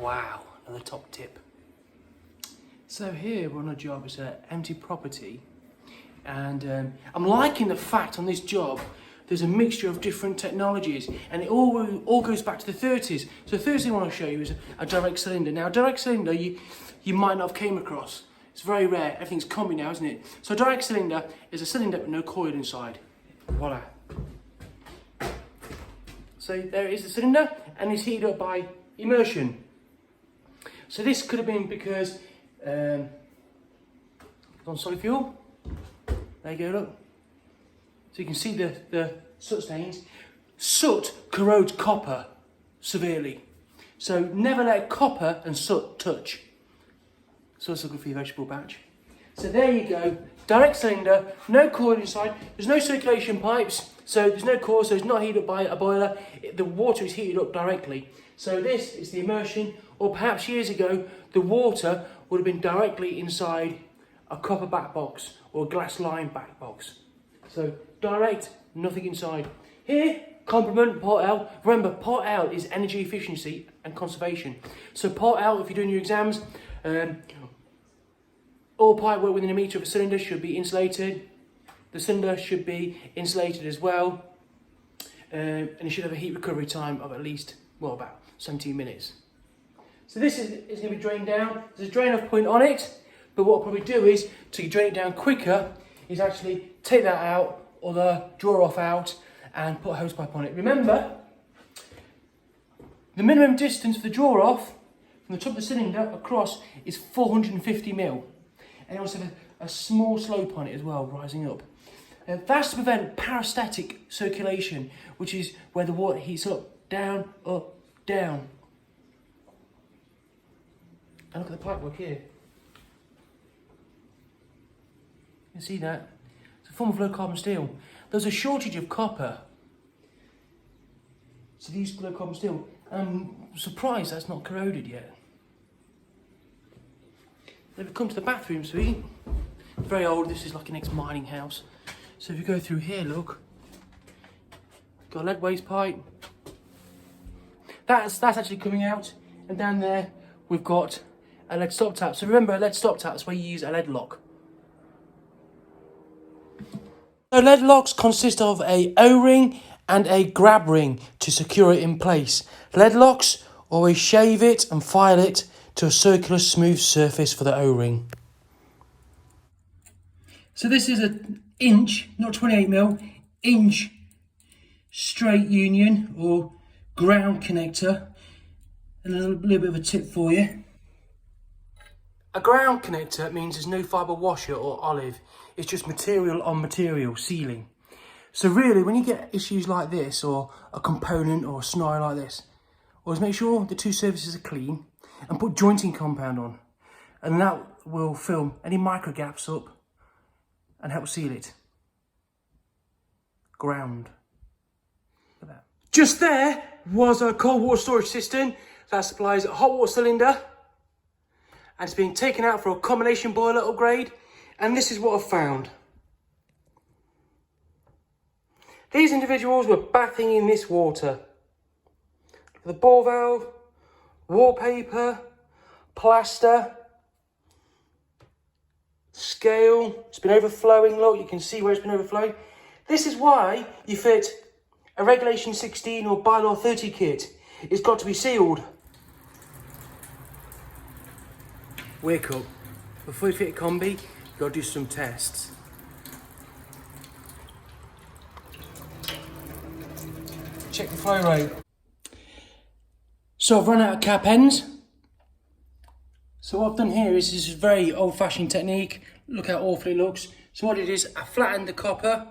Wow, another top tip. So here we're on a job, it's an empty property, and I'm liking the fact on this job there's a mixture of different technologies, and it all goes back to the 30s. So the first thing I want to show you is a direct cylinder. Now a direct cylinder you might not have came across. It's very rare, everything's combi now, isn't it? So a direct cylinder is a cylinder with no coil inside. Voila. So there is the cylinder, and it's heated up by immersion. So this could have been because it's on solid fuel. There you go, look. So you can see the soot stains. Soot corrodes copper severely. So never let copper and soot touch. So it's good for your vegetable batch. So there you go, direct cylinder, no coil inside, there's no circulation pipes, so there's no coil, so it's not heated up by a boiler, the water is heated up directly. So this is the immersion, or perhaps years ago, the water would have been directly inside a copper back box or a glass line back box. So direct, nothing inside. Here, complement, part L. Remember, part L is energy efficiency and conservation. So part L, if you're doing your exams, all pipe work within a metre of a cylinder should be insulated. The cylinder should be insulated as well. And it should have a heat recovery time of at least, well, about 17 minutes. So this is going to be drained down. There's a drain off point on it, but what I'll probably do is, to drain it down quicker, is actually take that out, or the drawer off out, and put a hose pipe on it. Remember, the minimum distance for the drawer off from the top of the cylinder across is 450 mil. And also have a small slope on it as well, rising up. That's to prevent parastatic circulation, which is where the water heats up, down, down. And look at the pipework here. You can see that. It's a form of low carbon steel. There's a shortage of copper, so they use low carbon steel. I'm surprised that's not corroded yet. Then we come to the bathroom suite. Very old, this is like an ex-mining house. So if you go through here, look. Got a lead waste pipe. That's actually coming out. And down there, we've got a lead stop tap. So remember, a lead stop tap is where you use a lead lock. So lead locks consist of a O-ring and a grab ring to secure it in place. Lead locks always shave it and file it to a circular smooth surface for the O-ring. So this is an inch, not 28mm, inch straight union or ground connector. And a little bit of a tip for you. A ground connector means there's no fibre washer or olive. It's just material on material sealing. So really, when you get issues like this, or a component or a snide like this, always make sure the two surfaces are clean and put jointing compound on. And that will fill any micro gaps up and help seal it. Ground. Look at that. Just there was a cold water storage system that supplies a hot water cylinder, and it's being taken out for a combination boiler upgrade, and this is what I found. These individuals were bathing in this water. The ball valve, wallpaper, plaster, scale, it's been overflowing, look, you can see where it's been overflowing. This is why you fit a regulation 16 or bylaw 30 kit. It's got to be sealed. Wake up. Before you fit a combi, you've got to do some tests. Check the flow rate. So I've run out of cap ends. So what I've done here is this is a very old-fashioned technique. Look how awful it looks. So what it is, I flattened the copper,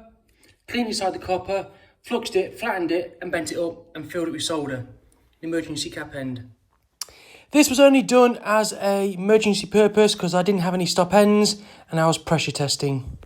cleaned inside the copper, fluxed it, flattened it, and bent it up and filled it with solder. Emergency cap end. This was only done as an emergency purpose because I didn't have any stop ends and I was pressure testing.